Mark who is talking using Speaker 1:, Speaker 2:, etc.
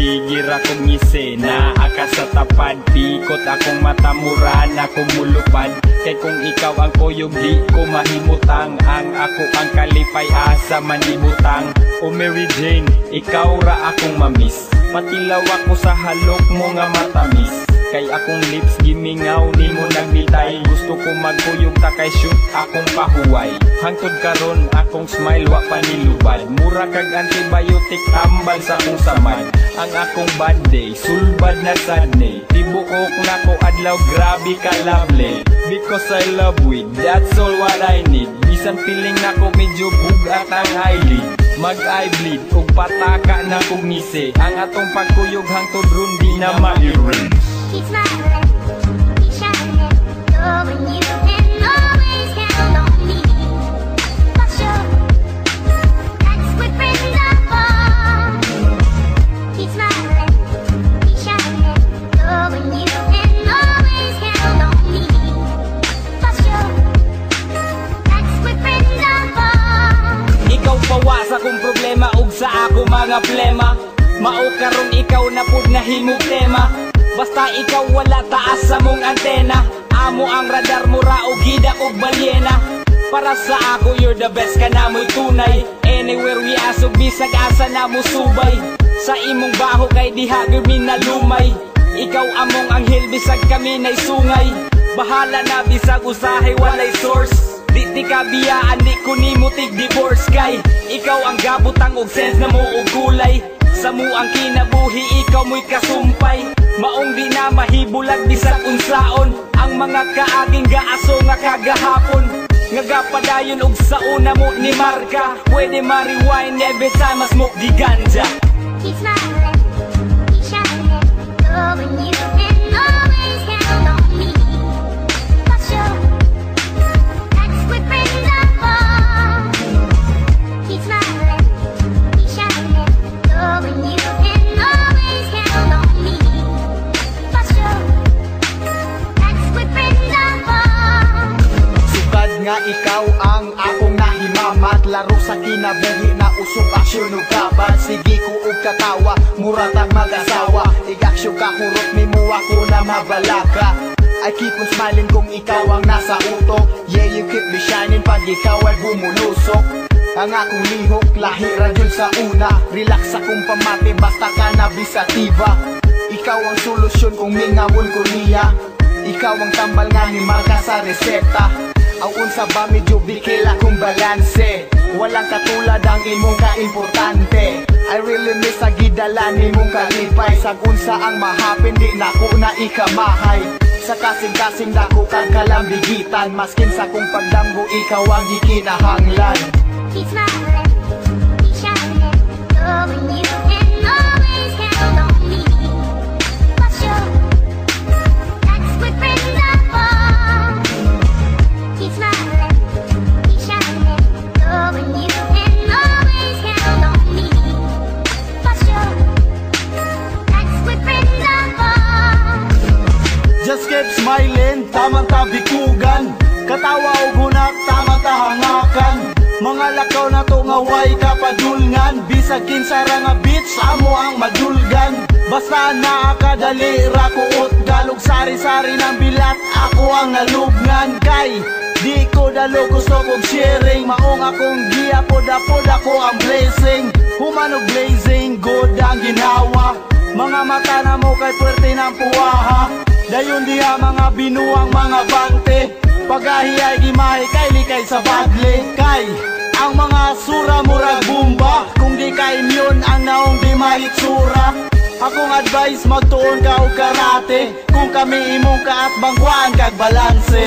Speaker 1: Sige ra kong ngisena, aka sa tapad. Pikot akong mata, mura na kong mulupad. Kay kung ikaw ang kuyog, di ko mahimutang. Ang ako ang kalipay, asa manibutang. O Mary Jane, ikaw ra akong mamiss. Patilaw ako sa halok mo nga matamis. Kay akong lips gimingaw, ni mo nagbitay. Gusto ko magkuyog ta kay shoot akong pahuway. Hangtod karon akong smile wa panilubad. Mura kag antibiotic tambal sa akong samad. Ang akong bad day, sulbad na sadney. Tibuok na ko adlaw, grabe ka lovely. Because I love with, that's all what I need. Bisan feeling na ko medyo bugat ang eyelid. Mag-eye bleed, ug pataka na kong ngisi. Ang atong pagkuyog hangtod ron di na ma-erase.
Speaker 2: Keep smiling, keep shining, knowing you can always count on me. For sure, that's what friends are for. Keep smiling, keep shining, knowing you can always count on me. For sure, that's what friends are for.
Speaker 3: Ikaw pawas akong problema ug sa ako mga plema. Mao karon ikaw na pud nahimong tema. Basta ikaw wala taas sa mong antena. Amo ang radar mo ra o gida og balyena. Para sa ako you're the best ka na mo'y tunay. Anywhere we asog bisag asa na mo subay. Sa imong baho kay diha gami na lumay. Ikaw among anghel bisag kami nay sungay. Bahala na bisag usahay walay source. Di ka biyaan di ko nimo tig divorce kay ikaw ang gabutang og sense na mo og kulay. Sa mo ang kinabuhi ikaw mo'y kasumpay. Maong di na mahibulag bisag unsaon. Ang mga kaaging gaaso nga kagahapon. Nga gapadayon og sa una mo ni Marka. Pwede ma-rewind every time I smoke di ganja.
Speaker 2: Keep smiling, keep shining, knowing you can always count on me. For sure, that's what friends are for. Keep smiling, keep shining, knowing you can always count on me. For sure, that's what friends are for.
Speaker 4: Sugad nga ikaw ang akong nahimamat. Laro sa kinabuhi na usog aksyon ug kaban. Sige ko og katawa, muratang mag-asawa. Igaksyon ka hurot ni mo ako na mabalaka. I keep on smiling kung ikaw ang nasa utok. Yeah, you keep me shining pag ikaw ay bumulusok. Ang akong lihok, lahi ra jud sa una. Relax akong pamati, basta ka na bisativa. Ikaw ang solusyon kung mingawon ko niya. Ikaw ang tambal nga ni Marka sa reseta. Aun sa ba medyo bikila kong balanse. Walang katulad ang imong kaimportante. I really miss sa gidala ni mong kalipay. Sagunsa ang mahapin, di na ko na ikamahay. Sa kasing-kasing dako kang kalambigitan. Maskin sa kong pagdamgo, ikaw ang ikinahanglan.
Speaker 2: Keep smiling, keep shining, knowing you can always count on me. For sure, that's what friends are for. Keep smiling, keep shining, knowing you can always count on me. For sure, that's what friends are for.
Speaker 4: Just keep smiling, tamang tabikugan. Katawa o gunak, tamang tahangakan. Mga lakaw na to nga way kapadulngan. Bisag kinsara nga bitch, amo ang madulgan. Basta naakadali ra kuot galog sari-sari ng bilat. Ako ang nalubngan kay di ko dalo gusto kong sharing. Maong akong giya pod-pod ako ang blessing. Humanog blazing, good ang ginawa. Mga mata na mo kay puwerte ng puwaha. Dayon diha mga binuang mga bante. Pagahi ay gimahi kay likay sa badle. Kay ang mga sura murag bumba. Kung di kay yun ang naong di mahitsura. Akong advice magtuon ka og karate. Kung kami imong kaat bangkuan kag balanse.